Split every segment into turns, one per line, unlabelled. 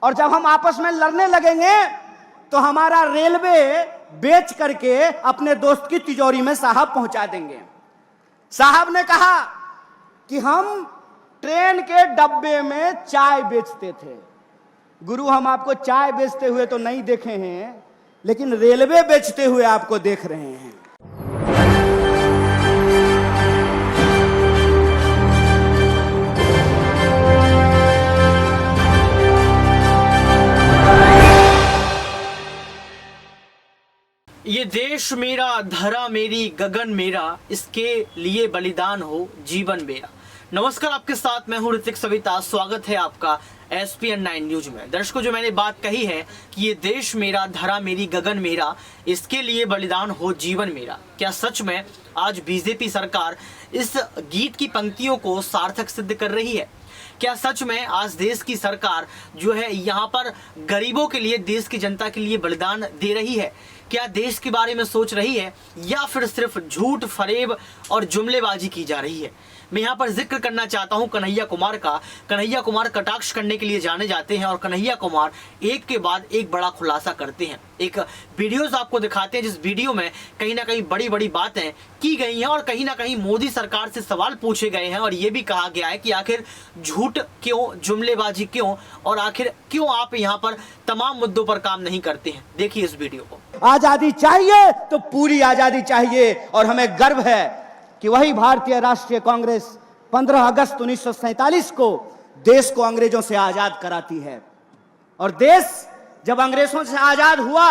और जब हम आपस में लड़ने लगेंगे तो हमारा रेलवे बेच करके अपने दोस्त की तिजोरी में साहब पहुंचा देंगे। साहब ने कहा कि हम ट्रेन के डब्बे में चाय बेचते थे। गुरु, हम आपको चाय बेचते हुए तो नहीं देखे हैं, लेकिन रेलवे बेचते हुए आपको देख रहे हैं।
ये देश मेरा, धरा मेरी, गगन मेरा, इसके लिए बलिदान हो जीवन मेरा। नमस्कार, आपके साथ मैं हूं ऋतिक सविता। स्वागत है आपका SPN 9 न्यूज में। दर्शकों, जो मैंने बात कही है कि ये देश मेरा, धरा मेरी, गगन मेरा, इसके लिए बलिदान हो जीवन मेरा, क्या सच में आज बीजेपी सरकार इस गीत की पंक्तियों को सार्थक सिद्ध कर रही है? क्या सच में आज देश की सरकार जो है यहाँ पर गरीबों के लिए, देश की जनता के लिए बलिदान दे रही है? क्या देश के बारे में सोच रही है या फिर सिर्फ झूठ, फरेब और जुमलेबाजी की जा रही है? मैं यहाँ पर जिक्र करना चाहता हूँ कन्हैया कुमार का। कन्हैया कुमार कटाक्ष करने के लिए जाने जाते हैं और कन्हैया कुमार एक के बाद एक बड़ा खुलासा करते हैं। एक वीडियोस आपको दिखाते हैं जिस वीडियो में कहीं ना कहीं बड़ी बड़ी बातें की गई हैं और कहीं ना कहीं मोदी सरकार से सवाल पूछे गए हैं और ये भी कहा गया है कि आखिर झूठ क्यों, जुमलेबाजी क्यों, और आखिर क्यों आप यहाँ पर तमाम मुद्दों पर काम नहीं करते हैं। देखिए इस वीडियो को।
आजादी चाहिए तो पूरी आजादी चाहिए, और हमें गर्व है कि वही भारतीय राष्ट्रीय कांग्रेस 15 अगस्त 1947 को देश को अंग्रेजों से आजाद कराती है। और देश जब अंग्रेजों से आजाद हुआ,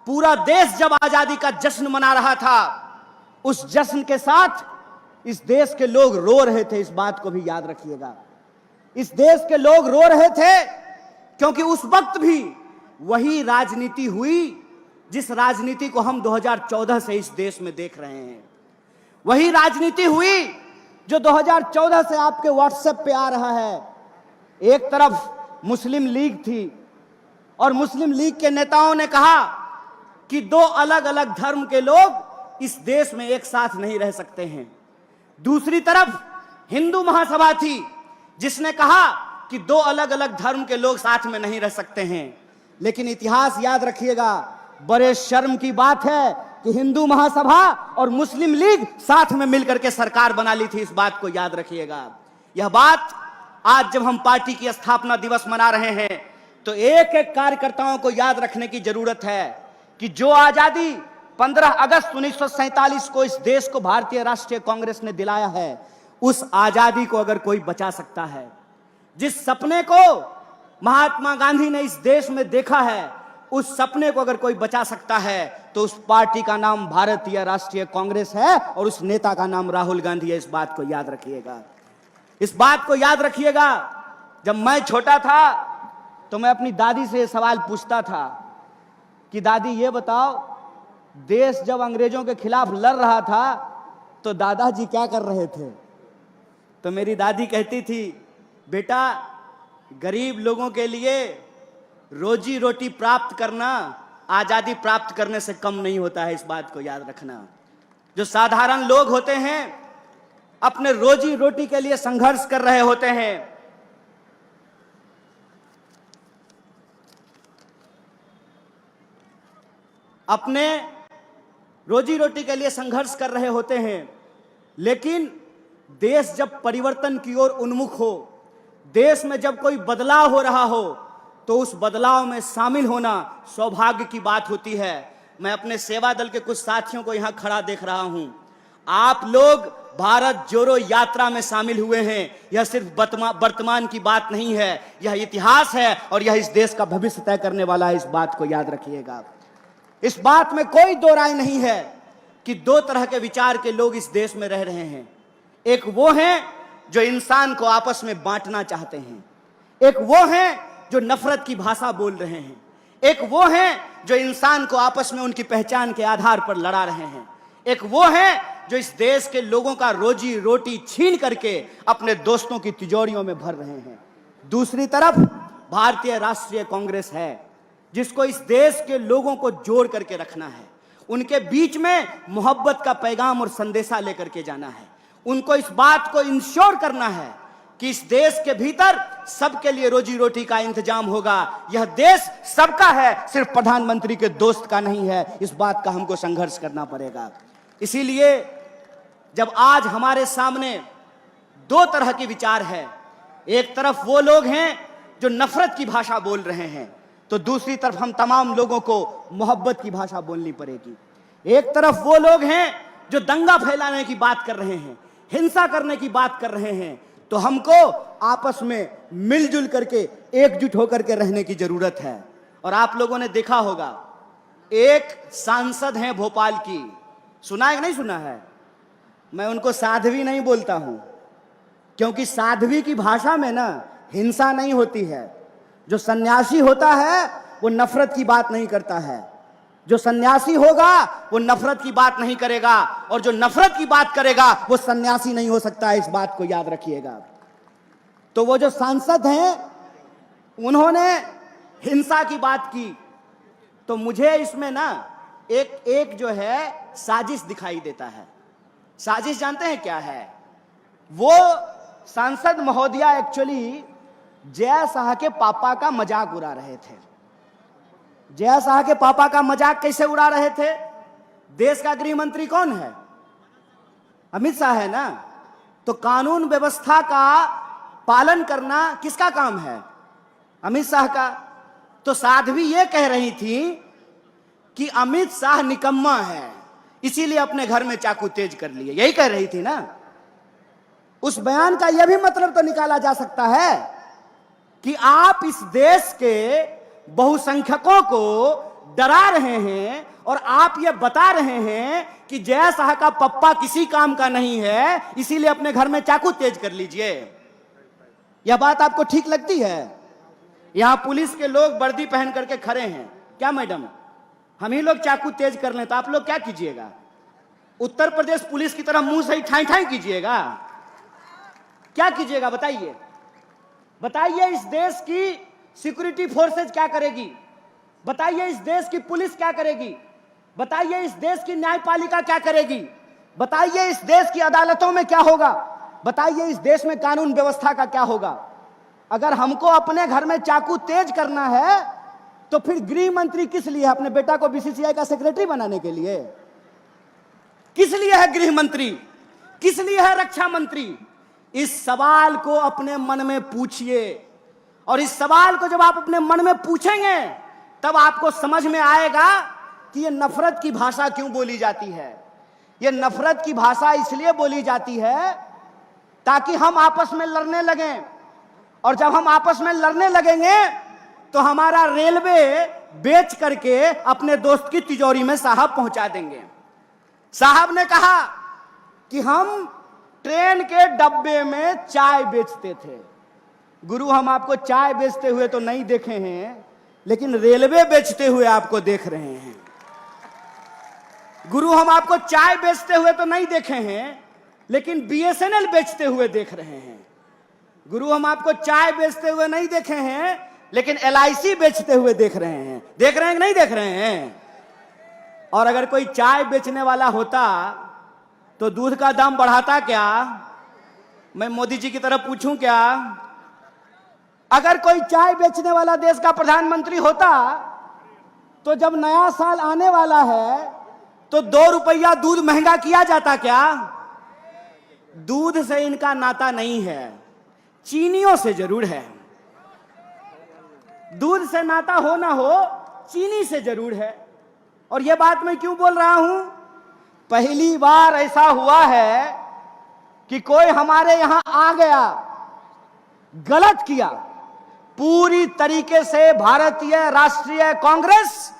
पूरा देश जब आजादी का जश्न मना रहा था, उस जश्न के साथ इस देश के लोग रो रहे थे। इस बात को भी याद रखिएगा, इस देश के लोग रो रहे थे क्योंकि उस वक्त भी वही राजनीति हुई जिस राजनीति को हम 2014 से इस देश में देख रहे हैं। वही राजनीति हुई जो 2014 से आपके व्हाट्सएप पे आ रहा है। एक तरफ मुस्लिम लीग थी और मुस्लिम लीग के नेताओं ने कहा कि दो अलग अलग धर्म के लोग इस देश में एक साथ नहीं रह सकते हैं। दूसरी तरफ हिंदू महासभा थी जिसने कहा कि दो अलग अलग धर्म के लोग साथ में नहीं रह सकते हैं। लेकिन इतिहास याद रखिएगा, बड़े शर्म की बात है कि हिंदू महासभा और मुस्लिम लीग साथ में मिलकर के सरकार बना ली थी। इस बात को याद रखिएगा। यह बात आज जब हम पार्टी की स्थापना दिवस मना रहे हैं तो एक एक कार्यकर्ताओं को याद रखने की जरूरत है कि जो आजादी 15 अगस्त 1947 को इस देश को भारतीय राष्ट्रीय कांग्रेस ने दिलाया है, उस आजादी को अगर कोई बचा सकता है, जिस सपने को महात्मा गांधी ने इस देश में देखा है, उस सपने को अगर कोई बचा सकता है तो उस पार्टी का नाम भारतीय राष्ट्रीय कांग्रेस है और उस नेता का नाम राहुल गांधी है। इस बात को याद रखिएगा। इस बात को याद रखिएगा। जब मैं छोटा था तो मैं अपनी दादी से ये सवाल पूछता था कि दादी ये बताओ, देश जब अंग्रेजों के खिलाफ लड़ रहा था तो दादाजी क्या कर रहे थे? तो मेरी दादी कहती थी, बेटा, गरीब लोगों के लिए रोजी रोटी प्राप्त करना आजादी प्राप्त करने से कम नहीं होता है। इस बात को याद रखना। जो साधारण लोग होते हैं अपने रोजी रोटी के लिए संघर्ष कर रहे होते हैं। अपने रोजी रोटी के लिए संघर्ष कर रहे होते हैं, लेकिन देश जब परिवर्तन की ओर उन्मुख हो, देश में जब कोई बदलाव हो रहा हो, तो उस बदलाव में शामिल होना सौभाग्य की बात होती है। मैं अपने सेवा दल के कुछ साथियों को यहां खड़ा देख रहा हूं। आप लोग भारत जोड़ो यात्रा में शामिल हुए हैं। यह सिर्फ वर्तमान की बात नहीं है, यह इतिहास है और यह इस देश का भविष्य तय करने वाला है। इस बात को याद रखिएगा। इस बात में कोई दो राय नहीं है कि दो तरह के विचार के लोग इस देश में रह रहे हैं। एक वो हैं जो इंसान को आपस में बांटना चाहते हैं, एक वो हैं जो नफरत की भाषा बोल रहे हैं, एक वो हैं जो इंसान को आपस में उनकी पहचान के आधार पर लड़ा रहे हैं, एक वो हैं जो इस देश के लोगों का रोजी रोटी छीन करके अपने दोस्तों की तिजोरियों में भर रहे हैं। दूसरी तरफ भारतीय राष्ट्रीय कांग्रेस है जिसको इस देश के लोगों को जोड़ करके रखना है, उनके बीच में मोहब्बत का पैगाम और संदेशा लेकर के जाना है, उनको इस बात को इंश्योर करना है कि इस देश के भीतर सबके लिए रोजी रोटी का इंतजाम होगा। यह देश सबका है, सिर्फ प्रधानमंत्री के दोस्त का नहीं है। इस बात का हमको संघर्ष करना पड़ेगा। इसीलिए जब आज हमारे सामने दो तरह के विचार है, एक तरफ वो लोग हैं जो नफरत की भाषा बोल रहे हैं, तो दूसरी तरफ हम तमाम लोगों को मोहब्बत की भाषा बोलनी पड़ेगी। एक तरफ वो लोग हैं जो दंगा फैलाने की बात कर रहे हैं, हिंसा करने की बात कर रहे हैं, तो हमको आपस में मिलजुल करके एकजुट होकर के रहने की जरूरत है। और आप लोगों ने देखा होगा, एक सांसद हैं भोपाल की, सुना है कि नहीं सुना है? मैं उनको साध्वी नहीं बोलता हूं, क्योंकि साध्वी की भाषा में ना हिंसा नहीं होती है। जो सन्यासी होता है वो नफरत की बात नहीं करता है। जो सन्यासी होगा वो नफरत की बात नहीं करेगा, और जो नफरत की बात करेगा वो सन्यासी नहीं हो सकता है। इस बात को याद रखिएगा। तो वो जो सांसद हैं उन्होंने हिंसा की बात की, तो मुझे इसमें ना एक जो है साजिश दिखाई देता है। साजिश जानते हैं क्या है? वो सांसद महोदया एक्चुअली जय शाह के पापा का मजाक उड़ा रहे थे। जय शाह के पापा का मजाक कैसे उड़ा रहे थे? देश का गृह मंत्री कौन है? अमित शाह है ना। तो कानून व्यवस्था का पालन करना किसका काम है? अमित शाह का। तो साध्वी ये कह रही थी कि अमित शाह निकम्मा है, इसीलिए अपने घर में चाकू तेज कर लिए, यही कह रही थी ना। उस बयान का यह भी मतलब तो निकाला जा सकता है कि आप इस देश के बहुसंख्यकों को डरा रहे हैं और आप ये बता रहे हैं कि जय शाह का पप्पा किसी काम का नहीं है, इसीलिए अपने घर में चाकू तेज कर लीजिए। यह बात आपको ठीक लगती है? यहां पुलिस के लोग वर्दी पहन करके खड़े हैं, क्या मैडम हम ही लोग चाकू तेज कर लें तो आप लोग क्या कीजिएगा? उत्तर प्रदेश पुलिस की तरह मुंह से ही ठाई ठाई कीजिएगा? क्या कीजिएगा बताइए? बताइए इस देश की सिक्योरिटी फोर्सेज क्या करेगी? बताइए इस देश की पुलिस क्या करेगी? बताइए इस देश की न्यायपालिका क्या करेगी? बताइए इस देश की अदालतों में क्या होगा? बताइए इस देश में कानून व्यवस्था का क्या होगा? अगर हमको अपने घर में चाकू तेज करना है तो फिर गृह मंत्री किस लिए है? अपने बेटा को बीसीसीआई का सेक्रेटरी बनाने के लिए? किस लिए है गृह मंत्री? किस लिए है रक्षा मंत्री? इस सवाल को अपने मन में पूछिए, और इस सवाल को जब आप अपने मन में पूछेंगे तब आपको समझ में आएगा कि ये नफरत की भाषा क्यों बोली जाती है। ये नफरत की भाषा इसलिए बोली जाती है ताकि हम आपस में लड़ने लगें, और जब हम आपस में लड़ने लगेंगे तो हमारा रेलवे बेच करके अपने दोस्त की तिजोरी में साहब पहुंचा देंगे। साहब ने कहा कि हम ट्रेन के डब्बे में चाय बेचते थे। गुरु हम आपको चाय बेचते हुए तो नहीं देखे हैं, लेकिन रेलवे बेचते हुए आपको देख रहे हैं। गुरु हम आपको चाय बेचते हुए तो नहीं देखे हैं, लेकिन बीएसएनएल बेचते हुए देख रहे हैं। गुरु हम आपको चाय बेचते हुए नहीं देखे हैं, लेकिन एलआईसी बेचते हुए देख रहे हैं। देख रहे हैं कि नहीं देख रहे हैं? और अगर कोई चाय बेचने वाला होता तो दूध का दाम बढ़ाता क्या? मैं मोदी जी की तरफ पूछूं क्या? अगर कोई चाय बेचने वाला देश का प्रधानमंत्री होता तो जब नया साल आने वाला है तो 2 रुपया दूध महंगा किया जाता क्या? दूध से इनका नाता नहीं है, चीनियों से जरूर है। दूध से नाता हो ना हो, चीनी से जरूर है। और यह बात मैं क्यों बोल रहा हूं? पहली बार ऐसा हुआ है कि कोई हमारे यहां आ गया, गलत किया। पूरी तरीके से भारतीय राष्ट्रीय कांग्रेस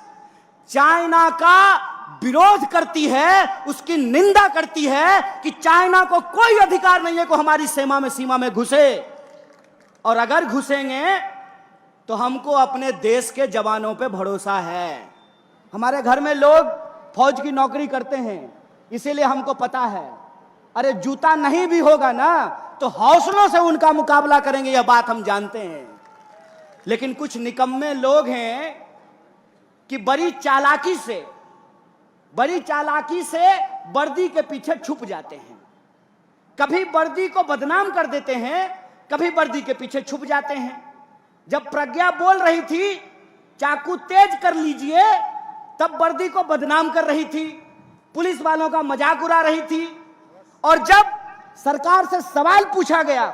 चाइना का विरोध करती है, उसकी निंदा करती है कि चाइना को कोई अधिकार नहीं है कि हमारी सीमा में घुसे, और अगर घुसेंगे तो हमको अपने देश के जवानों पे भरोसा है। हमारे घर में लोग फौज की नौकरी करते हैं, इसीलिए हमको पता है। अरे जूता नहीं भी होगा ना तो हौसलों से उनका मुकाबला करेंगे, यह बात हम जानते हैं। लेकिन कुछ निकम्मे लोग हैं कि बड़ी चालाकी से वर्दी के पीछे छुप जाते हैं। कभी वर्दी को बदनाम कर देते हैं, कभी वर्दी के पीछे छुप जाते हैं। जब प्रज्ञा बोल रही थी चाकू तेज कर लीजिए, तब वर्दी को बदनाम कर रही थी, पुलिस वालों का मजाक उड़ा रही थी। और जब सरकार से सवाल पूछा गया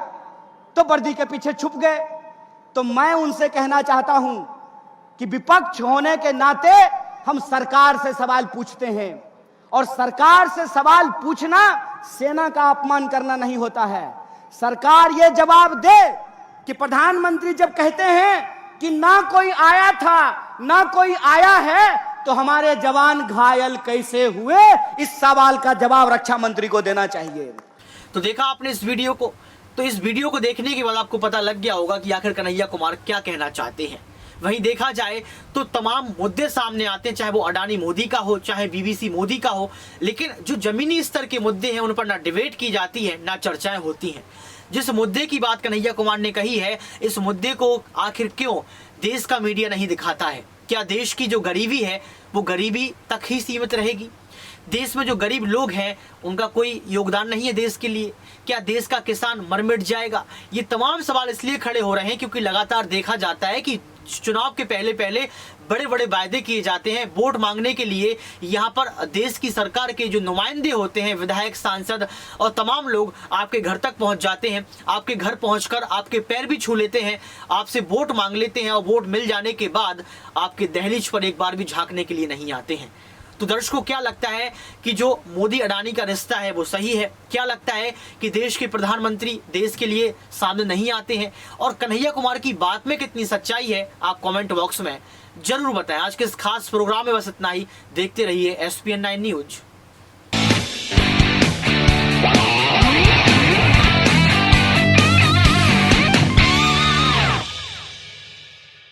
तो वर्दी के पीछे छुप गए। तो मैं उनसे कहना चाहता हूं कि विपक्ष होने के नाते हम सरकार से सवाल पूछते हैं, और सरकार से सवाल पूछना सेना का अपमान करना नहीं होता है। सरकार ये जवाब दे कि प्रधानमंत्री जब कहते हैं कि ना कोई आया था ना कोई आया है, तो हमारे जवान घायल कैसे हुए, इस सवाल का जवाब रक्षा मंत्री को देना चाहिए।
तो देखा आपने इस वीडियो को, तो इस वीडियो को देखने के बाद आपको पता लग गया होगा कि आखिर कन्हैया कुमार क्या कहना चाहते हैं। वहीं देखा जाए तो तमाम मुद्दे सामने आते हैं, चाहे वो अडानी मोदी का हो, चाहे बीबीसी मोदी का हो, लेकिन जो जमीनी स्तर के मुद्दे हैं उन पर ना डिबेट की जाती है ना चर्चाएं होती हैं। जिस मुद्दे की बात कन्हैया कुमार ने कही है, इस मुद्दे को आखिर क्यों देश का मीडिया नहीं दिखाता है? क्या देश की जो गरीबी है वो गरीबी तक ही सीमित रहेगी? देश में जो गरीब लोग हैं उनका कोई योगदान नहीं है देश के लिए? क्या देश का किसान मर मिट जाएगा? ये तमाम सवाल इसलिए खड़े हो रहे हैं क्योंकि लगातार देखा जाता है कि चुनाव के पहले पहले बड़े बड़े वायदे किए जाते हैं। वोट मांगने के लिए यहाँ पर देश की सरकार के जो नुमाइंदे होते हैं, विधायक, सांसद और तमाम लोग आपके घर तक पहुँच जाते हैं। आपके घर पहुँचकर आपके पैर भी छू लेते हैं, आपसे वोट मांग लेते हैं, और वोट मिल जाने के बाद आपके दहलीज पर एक बार भी झांकने के लिए नहीं आते हैं। तो दर्शकों, क्या लगता है कि जो मोदी अडानी का रिश्ता है वो सही है? क्या लगता है कि देश के प्रधानमंत्री देश के लिए सामने नहीं आते हैं? और कन्हैया कुमार की बात में कितनी सच्चाई है, आप कमेंट बॉक्स में जरूर बताएं। आज के इस खास प्रोग्राम में बस इतना ही। देखते रहिए SPN9 न्यूज।